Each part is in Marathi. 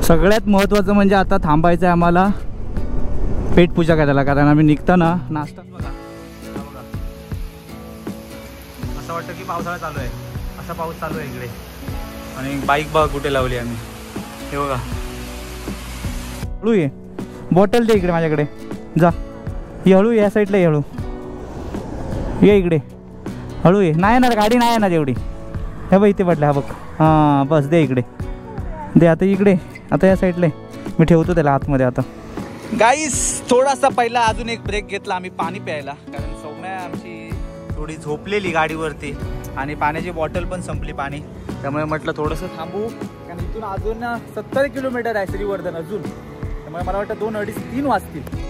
सगळ्यात महत्त्वाचं म्हणजे आता थांबायचं आहे आम्हाला पेटपूजा करायला, कारण आम्ही निघताना नाश्ता बघा असं वाटतं की पावसाळा चालू आहे, असा पाऊस चालू आहे इकडे. आणि बाईक बघा कुठे लावली आम्ही, हे बघा. हळू ये, बॉटल दे इकडे माझ्याकडे, जा ही हळू, या साईडला हळू ये, इकडे हळू ये. नाही येणार गाडी, नाही येणार एवढी. हे बघ इथे पडलं, हा बघ. हां बस दे इकडे, दे आता इकडे, आता या साईडला मी ठेवतो त्याला आतमध्ये. आता गाईस थोडासा पहिला अजून एक ब्रेक घेतला आम्ही पाणी प्यायला, कारण सौम्या आमची थोडी झोपलेली गाडीवरती आणि पाण्याची बॉटल पण संपली पाणी, त्यामुळे म्हटलं थोडंसं थांबू, कारण इथून अजून 70 किलोमीटर आहे श्रीवर्धन अजून, त्यामुळे मला वाटतं 2, 2:30, 3 वाजतील.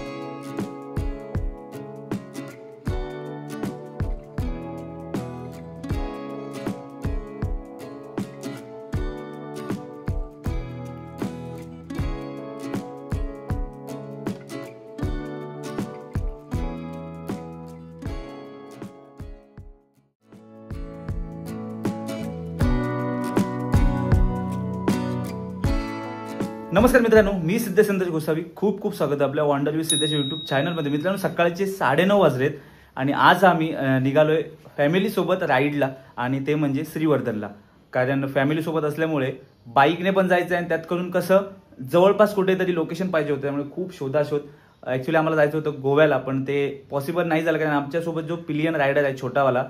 नमस्कार मित्रांनो, मी सिद्धेश संदेश गोसावी. खूप खूप स्वागत आहे आपल्या वंडर विथ सिद्धेश यूट्यूब चॅनलमध्ये. मित्रांनो सकाळचे 9:30 वाजलेत आणि आज आम्ही निघालोय फॅमिलीसोबत राईडला, आणि ते म्हणजे श्रीवर्धनला. कारण फॅमिलीसोबत असल्यामुळे बाईकने पण जायचं आहे आणि त्यात करून कसं जवळपास कुठेतरी लोकेशन पाहिजे होतं, त्यामुळे खूप शोधाशोध. ॲक्च्युली आम्हाला जायचं होतं गोव्याला, पण ते पॉसिबल नाही झालं, कारण आमच्यासोबत जो पिलियन रायडर आहे छोटावाला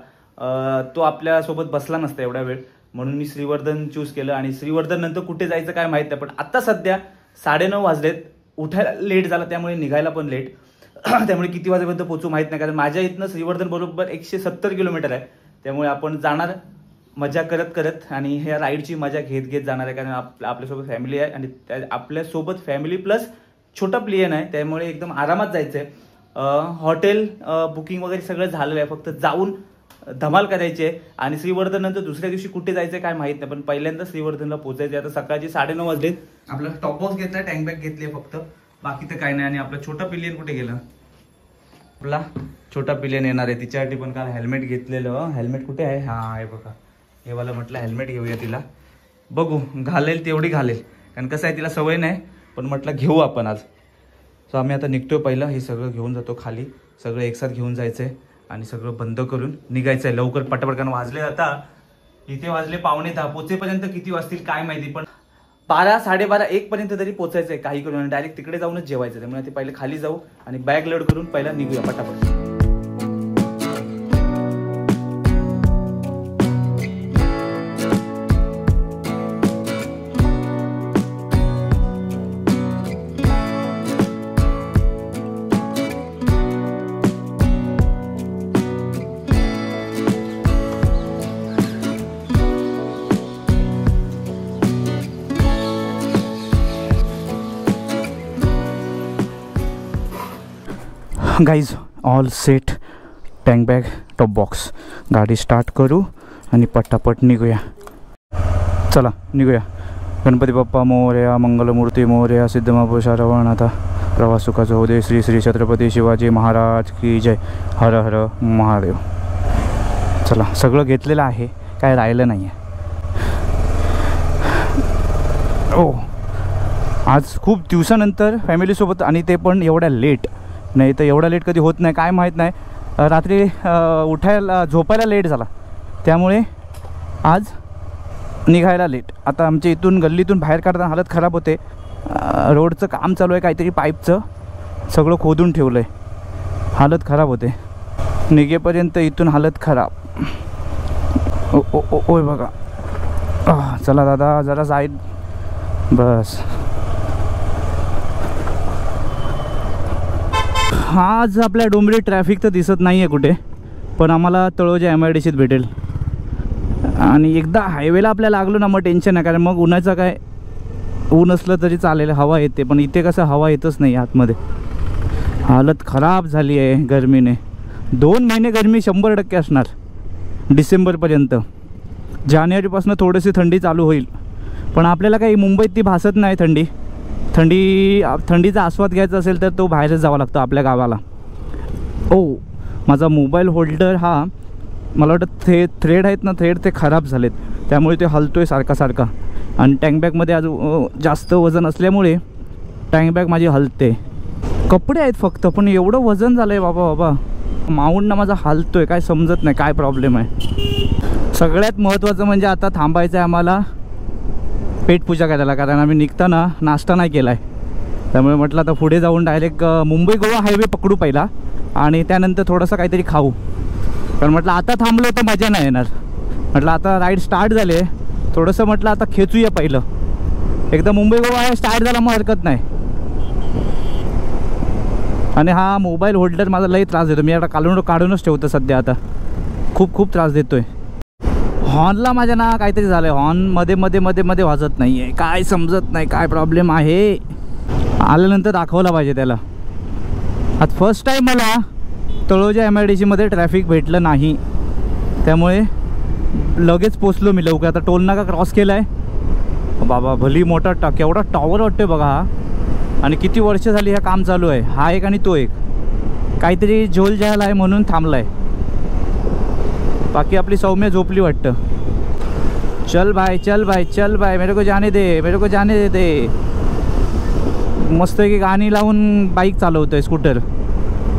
तो आपल्यासोबत बसला नसता एवढा वेळ, म्हणून मी श्रीवर्धन चूज केलं. आणि श्रीवर्धन नंतर कुठे जायचं काय माहित नाही, पण आता सध्या 9:30 वाजलेत, उठायला लेट झाला त्यामुळे निघायला पण लेट. त्यामुळे किती वाजेपर्यंत पोहोचू माहित नाही, कारण माझ्या इथनं श्रीवर्धन बरोबर 170 किलोमीटर आहे. त्यामुळे आपण जाणार मजा करत करत आणि ह्या राईडची मजा घेत घेत जाणार आहे, कारण आपल्यासोबत फॅमिली आहे आणि आपल्यासोबत फॅमिली प्लस छोटा प्लेन आहे, त्यामुळे एकदम आरामात जायचं आहे. हॉटेल बुकिंग वगैरे सगळं झालेलं आहे, फक्त जाऊन धमाल करायची आहे. आणि श्रीवर्धन नंतर दुसऱ्या दिवशी कुठे जायचं काय माहित नाही, पण पहिल्यांदा श्रीवर्धनला पोहोचायचं. आता सकाळची 9:30 वाजले. आपला टॉप बॉक्स घेतला, टँक बॅग घेतली फक्त, बाकी तर काय नाही. आणि आपला छोटा पिलियन कुठे गेला? आपला छोटा पिलियन येणार आहे, तिच्यासाठी पण काल हेल्मेट घेतलेलं. हेल्मेट कुठे आहे? हा आहे बघा, हे वाला. म्हटलं हेल्मेट घेऊया तिला, बघू घालेल तेवढी घालेल, कारण कसं आहे तिला सवय नाही, पण म्हटलं घेऊ आपण आज. सो आम्ही आता निघतोय. पहिलं हे सगळं घेऊन जातो खाली, सगळं एकसाथ घेऊन जायचंय आणि सगळं बंद करून निघायचं आहे लवकर पटापट. कारण वाजले आता इथे वाजले 9:45, पोचेपर्यंत किती वाजतील काय माहिती, पण 12, 12:30, 1 पर्यंत तरी पोचायचं आहे काही करून, आणि डायरेक्ट तिकडे जाऊनच जेवायचं. त्यामुळे ते पहिले खाली जाऊ आणि बॅग लोड करून पहिला निघूया पटापट. Guys all set, tank bag, top box, गाडी स्टार्ट करू आणि पटापट निघूया. चला निघूया. गणपती बाप्पा मोरया, मंगलमूर्ती मोरया, सिद्धमहापुरुषा रवळनाथा, प्रवास सुखाचा होऊ दे, श्री श्री छत्रपती शिवाजी महाराज की जय, हर हर महादेव. चला सगळं घेतलेलं आहे, काय राहिलं नाही आहे. ओ आज खूप दिवसानंतर फॅमिलीसोबत, आणि ते पण एवढ्या लेट. नाही तर एवढा लेट कधी होत नाही, काय माहीत नाही. रात्री उठायला झोपायला लेट झाला, त्यामुळे आज निघायला लेट. आता आमच्या इथून गल्लीतून बाहेर काढताना हालत खराब होते. रोडचं काम चालू आहे, काहीतरी पाईपचं सगळं खोदून ठेवलं आहे, हालत खराब होते. निघेपर्यंत इथून हालत खराब. ओय बघा. चला दादा जरा साईड बस. आज आपल्या डोंबरी ट्रॅफिक तर दिसत नाही आहे कुठे, पण आम्हाला तळोजा MIDCत भेटेल. आणि एकदा हायवेला आपल्याला लागलो ना मग टेन्शन आहे, कारण मग उन्हाचं काय, ऊन असलं तरी चालेल, हवा येते. पण इथे कसं हवा येतच नाही आतमध्ये, हालत खराब झाली आहे गरमीने. 2 महिने गरमी 100% असणार डिसेंबरपर्यंत. जानेवारीपासून थोडीशी थंडी चालू होईल, पण आपल्याला काही मुंबईत ती भासत नाही थंडी. थंडीचा आस्वाद घ्यायचा असेल तर तो बाहेरच जावं लागतो आपल्या गावाला. माझा मोबाईल होल्डर हा, मला वाटतं थ्रेड आहेत ना, थ्रेड ते खराब झालेत, त्यामुळे ते हलतोय सारखा. आणि टँकबॅगमध्ये अजून जास्त वजन असल्यामुळे टँकबॅग माझी हलते. कपडे आहेत फक्त, पण एवढं वजन झालं आहे बाबा बाबा. माऊंडनं माझा हलतोय, काय समजत नाही काय प्रॉब्लेम आहे. सगळ्यात महत्त्वाचं म्हणजे आता थांबायचं आहे आम्हाला पेटपूजा करायला, कारण आम्ही निघताना नाश्ता नाही केला आहे. त्यामुळे म्हटलं आता पुढे जाऊन डायरेक्ट मुंबई गोवा हायवे पकडू पहिला आणि त्यानंतर थोडंसं काहीतरी खाऊ. कारण म्हटलं आता थांबलो तर मजा नाही येणार. म्हटलं आता राईड स्टार्ट झाले, थोडंसं म्हटलं आता खेचूया पहिलं. एकदा मुंबई गोवा हायवे स्टार्ट झाला मग हरकत नाही. आणि हा मोबाईल होल्डर माझा लई त्रास देतो. मी आता काढूनच ठेवतो सध्या. आता खूप त्रास देतोय. हॉर्नला माझ्या ना काहीतरी झालं आहे. हॉर्न मध्ये वाजत नाही आहे, काय समजत नाही काय प्रॉब्लेम आहे. आल्यानंतर दाखवला पाहिजे त्याला. आज फर्स्ट टाईम मला तळोजा MIDCमध्ये ट्रॅफिक भेटलं नाही, त्यामुळे लगेच पोचलो मी लवकर. आता टोल नाका क्रॉस केला आहे बाबा. भली मोठा केवढा टॉवर वाटतोय बघा हा. आणि किती वर्ष झाली हे काम चालू आहे. हा एक आणि तो एक काहीतरी झोल जायला आहे म्हणून थांबला आहे. बाकी आपली सौम्य झोपली वाटतं. चल भाई चल भाई चल भाई, मेरे को जाने दे. मस्त की गाणी लावून बाईक चालवतोय, स्कूटर.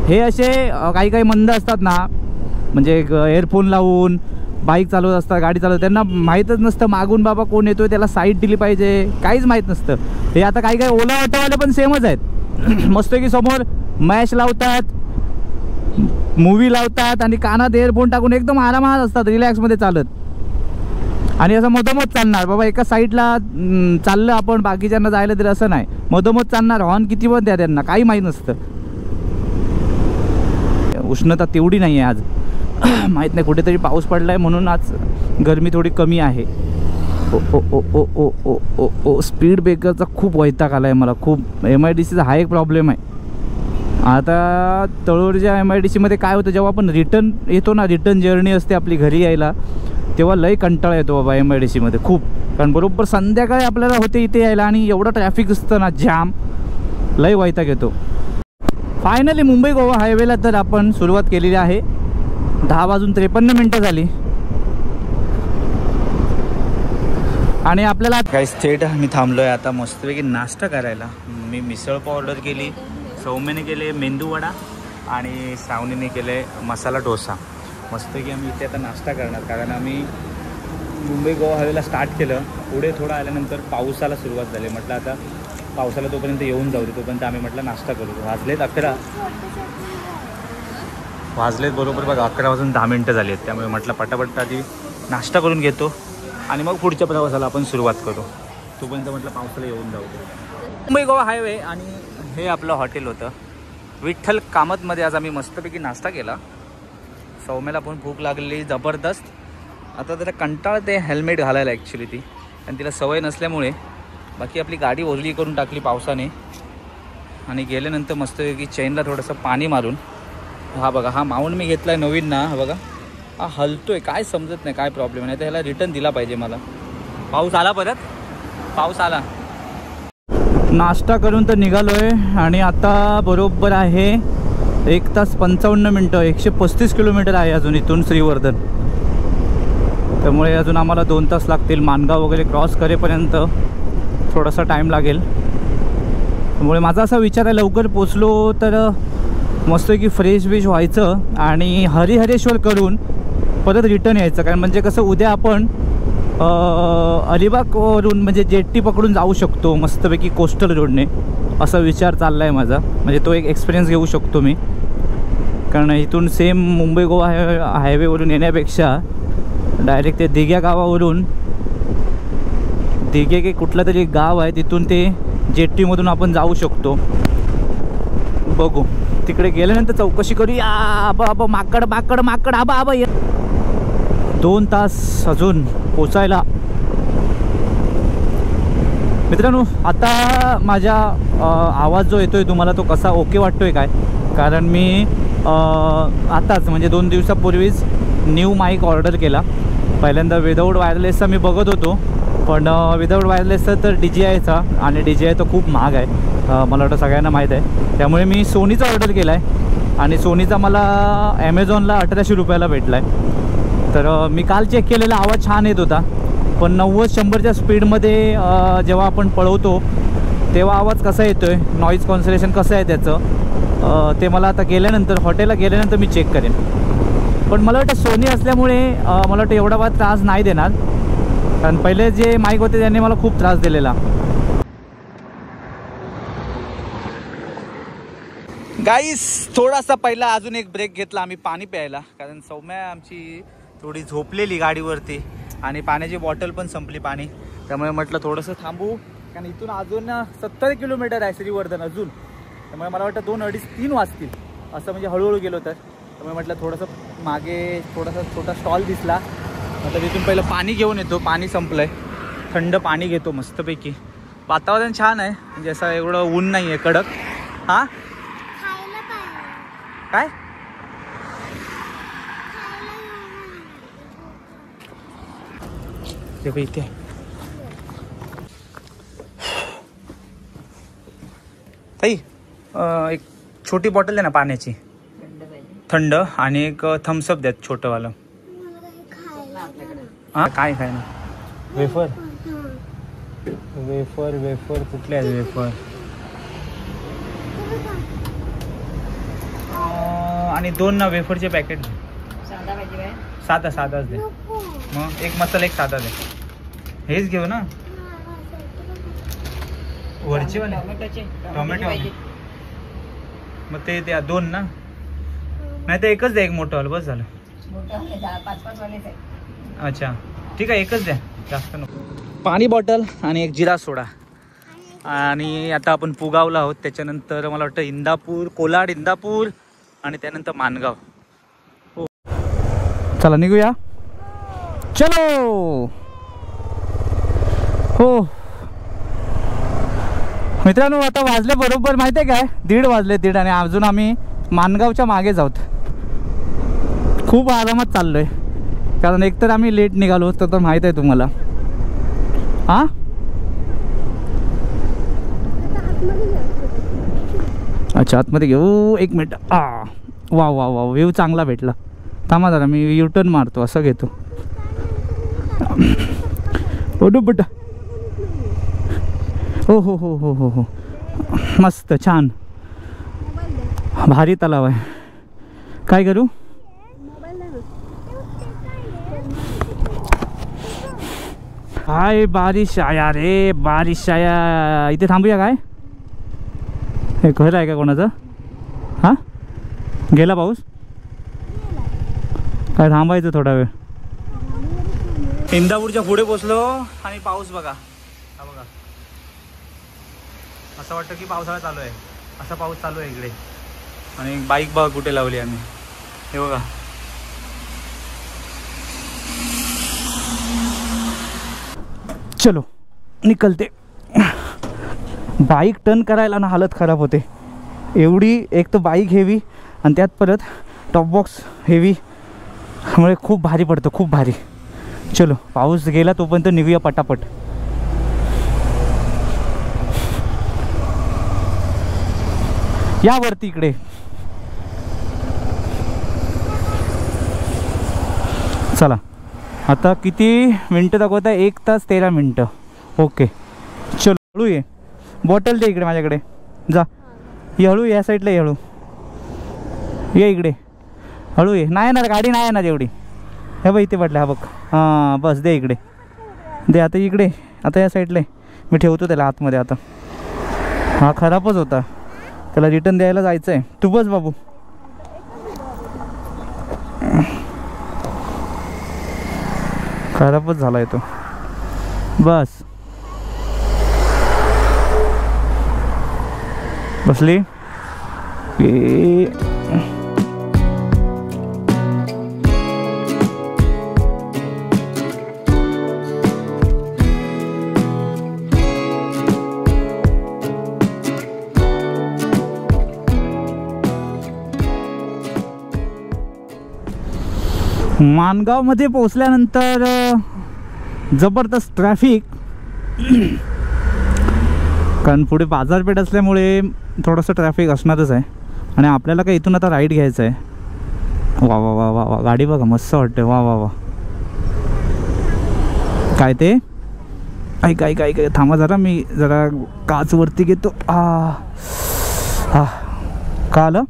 हे असे काही मंद असतात ना, म्हणजे एअरफोन लावून बाईक चालवत असतात, गाडी चालवत. त्यांना माहीतच नसतं मागून बाबा कोण येतोय, त्याला साईड दिली पाहिजे, काहीच माहीत नसतं. हे आता काही ओला ऑटोवाले पण सेमच आहेत. मस्त की समोर मॅच लावतात, मूवी लावतात आणि कानात एअरफोन टाकून एकदम आरामात असतात, रिलॅक्समध्ये चालत. आणि असं मधोमध चालणार बाबा. एका साईडला चाललं आपण, बाकीच्यांना जायला तरी असं नाही, मधोमध चालणार. हॉर्न किती पण द्या, त्यांना काही माहीत नसतं. उष्णता तेवढी नाही आहे आज. माहीत नाही, कुठेतरी पाऊस पडला आहे म्हणून आज गरमी थोडी कमी आहे. ओ स्पीड ब्रेकरचा खूप वैताग आला आहे मला. खूप MIDCचा हा एक प्रॉब्लेम आहे. आता तळोजा MIDCमध्ये काय होतं, जेव्हा आपण रिटर्न येतो ना, रिटर्न जर्नी असते आपली घरी यायला, तेव्हा लय कंटाळा येतो बाबा MIDCमध्ये खूप. कारण बरोबर संध्याकाळी आपल्याला होते इथे यायला आणि एवढं ट्रॅफिक असतं ना, जाम, लय वैताग येतो. फायनली मुंबई गोवा हायवेला तर आपण सुरुवात केलेली आहे. 10:53 झाली आणि आपल्याला काही स्टेट मी थांबलो आहे आता मस्तपैकी नाश्ता करायला. मी मिसळपाव ऑर्डर केली, सौम्यने केले मेंदू वडा आणि सावनीने केले मसाला डोसा. मस्तपैकी आम्ही इथे आता नाश्ता करणार, कारण आम्ही मुंबई गोवा हायवेला स्टार्ट केलं. पुढे थोडं आल्यानंतर पावसाला सुरुवात झाली. म्हटलं आता पावसाला तोपर्यंत येऊन जाऊ दे, तोपर्यंत आम्ही म्हटलं नाश्ता करू. वाजलेत बरोबर बघा 11:10 झाली आहेत. त्यामुळे म्हटलं पटापट आधी नाश्ता करून घेतो आणि मग पुढच्या प्रवासाला आपण सुरुवात करू. तोपर्यंत म्हटलं पावसाला येऊन जाऊ दे. मुंबई गोवा हायवे आणि हे आपलं हॉटेल होतं विठ्ठल कामतमध्ये. आज आम्ही मस्तपैकी नाश्ता केला. सौम्याला पण भूक लागलेली जबरदस्त. आता जरा कंटाळते हेल्मेट घालायला ॲक्च्युली ती, आणि तिला सवय नसल्यामुळे. बाकी आपली गाडी ओझली करून टाकली पावसाने आणि गेल्यानंतर मस्तपैकी चेनला थोडंसं पाणी मारून. हा बघा, हा माऊंट मी घेतला आहे नवीन ना, हा बघा हा हलतोय, काय समजत नाही काय प्रॉब्लेम आहे. तर ह्याला रिटर्न दिला पाहिजे मला. पाऊस आला, परत पाऊस आला. नाश्ता करून तर निघालो आहे आणि आता बरोबर आहे 1 तास 55 मिनटं. 135 किलोमीटर आहे अजून इथून श्रीवर्धन. त्यामुळे अजून आम्हाला 2 तास लागतील. मानगाव वगैरे क्रॉस करेपर्यंत थोडासा टाईम लागेल. त्यामुळे माझा असा विचार आहे लवकर पोचलो तर मस्तपैकी फ्रेश व्हायचं आणि हरिहरेश्वर करून परत रिटर्न यायचं. कारण म्हणजे कसं उद्या आपण अलिबागवरून म्हणजे जेट्टी पकडून जाऊ शकतो मस्तपैकी कोस्टल रोडने, असा विचार चालला आहे माझा. म्हणजे तो एक एक्सपिरियन्स घेऊ शकतो मी. कारण इथून सेम मुंबई गोवा हायवेवरून येण्यापेक्षा डायरेक्ट ते दिघ्या गावावरून, दिघे की कुठलं तरी गाव आहे तिथून ते जेट्टीमधून आपण जाऊ शकतो. बघू, तिकडे गेल्यानंतर चौकशी करूया. आबा माकड माकड माकड आबा आबा. 2 तास अजून पोचायला. मित्रांनो, आता माझा आवाज जो येतोय तुम्हाला तो कसा ओके वाटतोय काय? कारण मी आताच म्हणजे 2 दिवसापूर्वीच न्यू माईक ऑर्डर केला. पहिल्यांदा विदाऊट वायरलेसचा मी बघत होतो, पण विदाऊट वायरलेसचा तर DJIचा, आणि DJI तर खूप महाग आहे, मला वाटतं सगळ्यांना माहीत आहे. त्यामुळे मी सोनीचा ऑर्डर केला आहे आणि सोनीचा मला ॲमेझॉनला 1800 रुपयाला भेटला आहे. तर मी काल चेक केलेला, आवाज छान येत होता. पण 90-100च्या स्पीडमध्ये जेव्हा आपण पळवतो तेव्हा आवाज कसा येतो आहे, नॉईज कॉन्सन्ट्रेशन कसं आहे त्याचं, ते मला आता गेल्यानंतर हॉटेलला गेल्यानंतर मी चेक करेन. पण मला वाटतं सोनी असल्यामुळे मला वाटतं एवढा फार त्रास नाही देणार, कारण पहिले जे माईक होते त्यांनी मला खूप त्रास दिलेला. गाईस थोडासा पहिला अजून एक ब्रेक घेतला आम्ही पाणी प्यायला, कारण सौम्या आमची थोडी झोपलेली गाडीवरती आणि पाण्याची बॉटल पण संपली पाणी, त्यामुळे म्हटलं थोडंसं थांबू, कारण इथून अजून 70 किलोमीटर आहे श्रीवर्धन अजून, त्यामुळे मला वाटतं 2-2:30-3 वाजतील असं, म्हणजे हळूहळू गेलो तर. त्यामुळे म्हटलं थोडंसं मागे थोडासा छोटा स्टॉल दिसला, म्हटलं तिथून पहिलं पाणी घेऊन येतो. पाणी संपलं आहे, थंड पाणी घेतो मस्तपैकी. वातावरण छान आहे, म्हणजे असं एवढं ऊन नाही आहे कडक. हां काय ते इथे ताई एक छोटी बॉटल आहे ना पाण्याची थंड, आणि एक थम्सअप द्या छोटंवालं. हां काय काय ना वेफर वेफर वेफर कुठले आहेत वेफर, आणि 2 ना वेफरचे पॅकेट. साधाच दे मग, एक मसाला एक साधा दे. हेच घेऊ ना वरचे वाले टोमॅटो, मग ते द्या 2 ना, नाही तर एकच द्या, एक मोठं बस झालं. अच्छा ठीक आहे, एकच द्या, जास्त नको. पाणी बॉटल आणि एक जिरा सोडा. आणि आता आपण पुगावला आहोत, त्याच्यानंतर मला वाटतं इंदापूर, कोलाड, इंदापूर आणि त्यानंतर मानगाव. हो चला निघूया, चलो. हो मित्रांनो, आता वाजले बरोबर माहिती आहे काय, 1:30 वाजले आणि अजून आम्ही मानगावच्या मागेच आहोत. खूप आरामात चाललोय, कारण एकतर आम्ही लेट निघालो तर माहीत आहे तुम्हाला. हां अच्छा आतमध्ये घेऊ, 1 मिनिट. वा वा वा व्ह्यू चांगला भेटला. थांबा जरा मी युटर्न मारतो, असं घेतो. ओडू बट हो हो हो हो हो हो मस्त छान भारी तलाव आहे. काय करू, हाय बारिश आया रे, बारिश आया. इथे थांबूया काय, हे घर आहे का कोणाचं? हां गेला पाऊस, काय थांबायचं थोडा वेळ. इंदापूरच्या पुढे पोचलो आणि पाऊस बघा, हा बघा, असं वाटतं की पावसाळा चालू आहे, असा पाऊस चालू आहे इकडे. आणि बाईक बघा कुठे लावली आम्ही, हे बघा. चलो निकलते. बाईक टर्न करायला ना हालत खराब होते एवढी, एक तर बाईक हेवी आणि त्यात परत टॉप बॉक्स हेवी, त्यामुळे खूप भारी पडतं, खूप भारी. चलो पाऊस गेला तोपर्यंत निघूया पटापट. या वरती इकडे. चला आता किती मिनटं दाखवत आहे, 1 तास 13 मिनटं. ओके चलो हळू ये, बॉटल दे इकडे माझ्याकडे, जा ये हळू, या साईडला ये हळू, ये इकडे हळू ये. नाही येणार गाडी, नाही येणार एवढी. हे बघ इथे पडलं, हा बघ, हां बस दे इकडे दे. आता इकडे, आता या साईडला मी ठेवतो त्याला आतमध्ये. आता हा खराबच होता, त्याला रिटर्न द्यायला जायचं आहे. तू बस बाबू. खराबच झाला आहे तो, बस बसली. मानगावमध्ये पोचल्यानंतर जबरदस्त ट्रॅफिक, कारण पुढे बाजारपेठ असल्यामुळे थोडंसं ट्रॅफिक असणारच आहे. आणि आपल्याला काय इथून आता राईड घ्यायचं आहे. वा वा वा वा वा गाडी बघा मस्त वाटते, वा वा वा. काय ते ऐक ऐक ऐक थांबा जरा, मी जरा काच वरती घेतो. हा का आलं?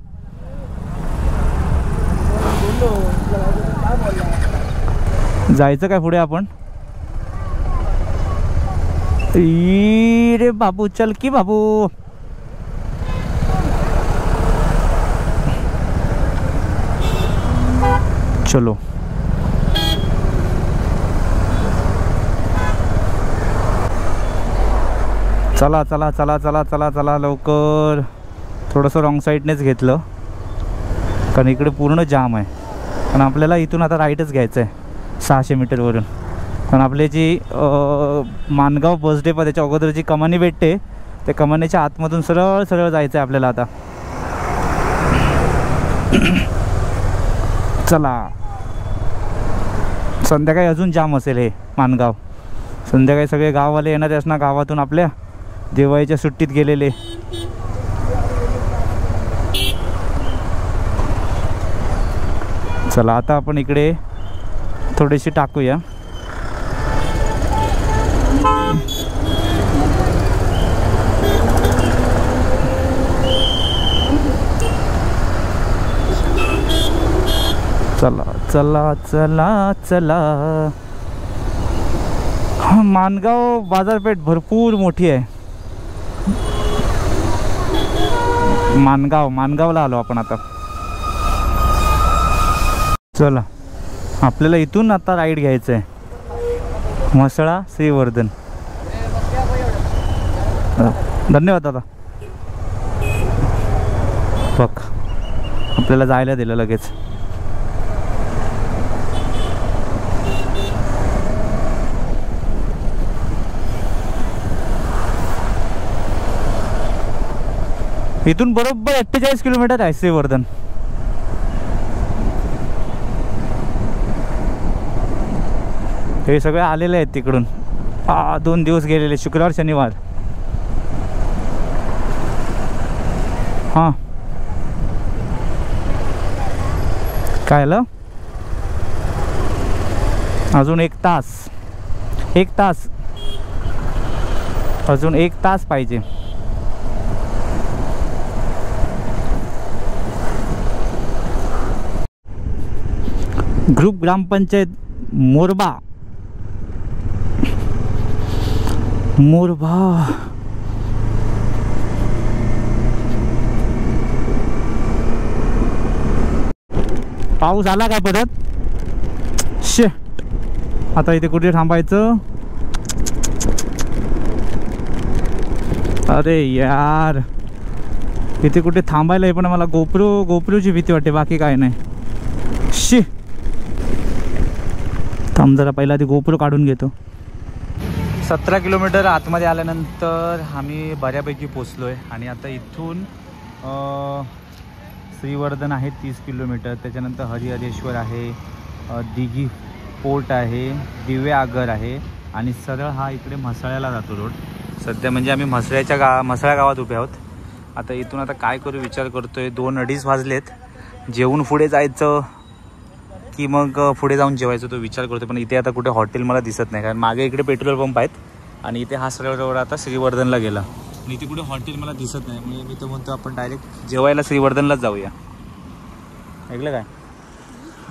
जायचं काय पुढे आपण? रे बाबू चल की बाबू. चलो चला चला चला चला चला चला लवकर. थोडंसं रॉंग साईडनेच घेतलं कारण इकडे पूर्ण जाम आहे. कारण आपल्याला इथून आता राईटच घ्यायचं आहे 600 मीटरवरून. कारण आपली जी मानगाव बस डेपा त्याच्या अगोदर जी कमानी भेटते त्या कमानीच्या आतमधून सरळ सरळ जायचं आहे आपल्याला आता. चला. संध्याकाळी अजून जाम असेल हे मानगाव. संध्याकाळी सगळे गाववाले येणारे असणार गावातून आपल्या दिवाळीच्या सुट्टीत गेलेले. चला आता आपण इकडे थोडीशी टाकूया. चला चला चला चला. मानगाव बाजारपेठ भरपूर मोठी आहे. मानगावला आलो आपण आता. चला आपल्याला इथून आता राईड घ्यायचं आहे म्हसळा श्रीवर्धन. धन्यवाद दादा. बघ आपल्याला जायला दिलं लगेच. इथून बरोबर 48 किलोमीटर आहे श्रीवर्धन. हे सगळे आलेले आहेत तिकडून. 2 दिवस गेलेले शुक्रवार शनिवार. हां काय आलं? अजून 1 तास. 1 तास अजून 1 तास पाहिजे. ग्रुप ग्रामपंचायत मोरबा. पाऊस आला काय परत? शिट. आता इथे कुठे थांबायचं? अरे यार इथे कुठे थांबायला आहे पण मला गोप्रोची भीती वाटते, बाकी काय नाही. शी थांब जरा, पहिला आधी गोप्रो काढून घेतो. 17 किलोमीटर आतमध्ये आल्यानंतर आम्ही बऱ्यापैकी पोचलो आहे. आणि आता इथून श्रीवर्धन आहे 30 किलोमीटर. त्याच्यानंतर हरिहरेश्वर आहे, दिघी पोर्ट आहे, दिव्य आगर आहे आणि सरळ हा इकडे म्हसळ्याला जातो रोड. सध्या म्हणजे आम्ही म्हसळ्या गावात उभे आहोत. आता इथून आता काय करू विचार करतोय. 2-2:30 वाजलेत. जेवून पुढे जायचं की मग पुढे जाऊन जेवायचं तो विचार करतो. पण इथे आता कुठे हॉटेल मला दिसत नाही कारण मागे इकडे पेट्रोल पंप आहेत आणि इथे हा सरळ रोड आता श्रीवर्धनला गेला आणि इथे कुठे हॉटेल मला दिसत नाही. म्हणजे मी तर म्हणतो आपण डायरेक्ट जेवायला श्रीवर्धनलाच जाऊया. ऐकलं काय?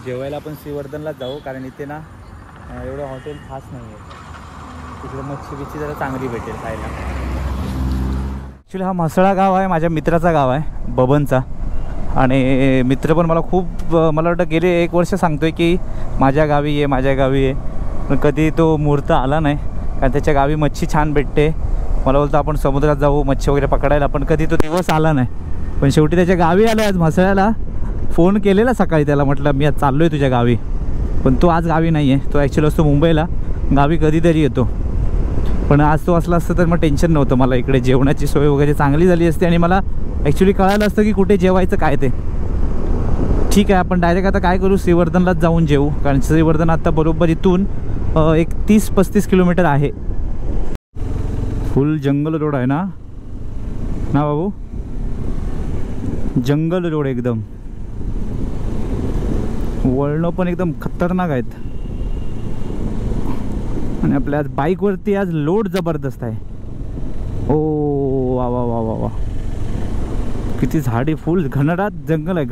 जेवायला आपण श्रीवर्धनलाच जाऊ कारण इथे ना एवढं हॉटेल खास नाही आहे. तिकडे मच्छी जरा चांगली भेटेल खायला. ॲक्च्युली हा म्हसळा गाव आहे माझ्या मित्राचा गाव आहे बबनचा. आणि मित्र पण मला खूप मला वाटतं गेले 1 वर्ष सांगतोय की माझ्या गावी आहे. पण कधी तो मुहूर्त आला नाही कारण त्याच्या गावी मच्छी छान भेटते. मला बोलतो आपण समुद्रात जाऊ मच्छी वगैरे पकडायला, पण कधी तो दिवस आला नाही. पण शेवटी त्याच्या गावी आलो आज म्हसळ्याला. फोन केलेला सकाळी त्याला, म्हटलं मी आज चाललो आहे तुझ्या गावी. पण तो आज गावी नाही आहे. तो ॲक्च्युली असतो मुंबईला. गावी कधीतरी येतो. पण आज तो असला असतं तर मग टेन्शन नव्हतं मला. इकडे जेवणाची सोय वगैरे चांगली झाली असते आणि मला ॲक्च्युली कळालं असतं की कुठे जेवायचं काय ते. ठीक आहे आपण डायरेक्ट आता काय करू श्रीवर्धनलाच जाऊन जेवू. कारण श्रीवर्धन आता बरोबर इथून एक 30-35 किलोमीटर आहे. फुल जंगल रोड आहे ना बाबू. जंगल रोड एकदम. वळणं पण एकदम खतरनाक आहेत. आणि आपल्या आज बाईकवरती आज लोड जबरदस्त आहे. ओ वा वा वा वा वा, किती झाडे, फुल घनदाट जंगल आहे.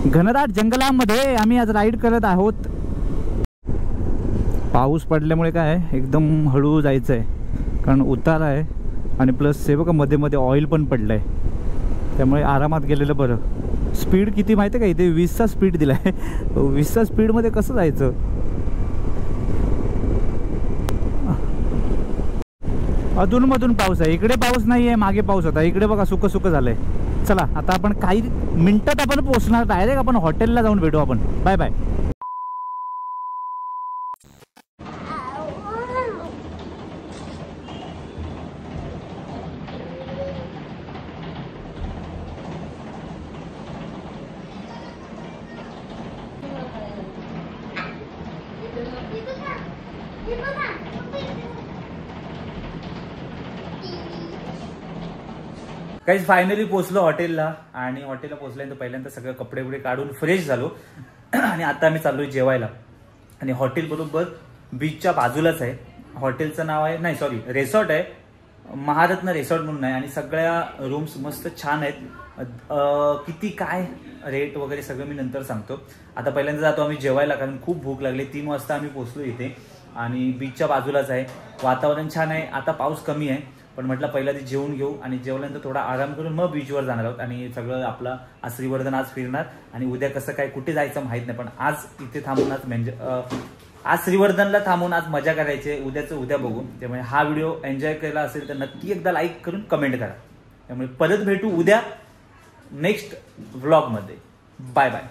घनदाट जंगलामध्ये आम्ही आज राईड करत आहोत. पाऊस पडल्यामुळे काय आहे, एकदम हळू जायचं आहे कारण उतार आहे. आणि प्लस हे बघा मध्ये मध्ये ऑइल पण पडलं आहे, त्यामुळे आरामात गेलेलं बरं. स्पीड किती माहिती आहे का इथे? 20चा स्पीड दिला आहे. 20चा स्पीडमध्ये कसं जायचं? अधूनमधून पाऊस आहे. इकडे पाऊस नाही आहे, मागे पाऊस होता. इकडे बघा सुकं सुकं झालंय. चला आता आपण काही मिनिटात आपण पोहोचणार. डायरेक्ट आपण हॉटेलला जाऊन भेटू आपण. Bye bye. काही फायनली पोहोचलो हॉटेलला. आणि हॉटेलला पोहोचल्यानंतर पहिल्यांदा सगळे कपडे बिपडे काढून फ्रेश झालो. आणि आता आम्ही चाललोय जेवायला. आणि हॉटेल बरोबर बीचच्या बाजूलाच आहे. हॉटेलचं नाव आहे, नाही सॉरी, रिसॉर्ट आहे, महारत्न रिसॉर्ट म्हणून आहे. आणि सगळ्या रूम्स मस्त छान आहेत. किती काय रेट वगैरे सगळं मी नंतर सांगतो. आता पहिल्यांदा जातो आम्ही जेवायला, कारण खूप भूक लागली. 3 वाजता आम्ही पोहोचलो इथे. आणि बीचच्या बाजूलाच आहे. वातावरण छान आहे. आता पाऊस कमी आहे, पण म्हटलं पहिला ते जेवून घेऊ. आणि जेवल्यानंतर थोडा आराम करून मग बीचवर जाणार आहोत. आणि सगळं आपला आज श्रीवर्धन आज फिरणार. आणि उद्या कसं काय कुठे जायचं माहित नाही, पण आज इथे थांबून आज श्रीवर्धनला थांबून आज मजा करायची. उद्याचं उद्या बघू. त्यामुळे हा व्हिडिओ एन्जॉय केला असेल तर नक्की एकदा लाईक करून कमेंट करा. त्यामुळे परत भेटू उद्या नेक्स्ट व्लॉगमध्ये. Bye bye.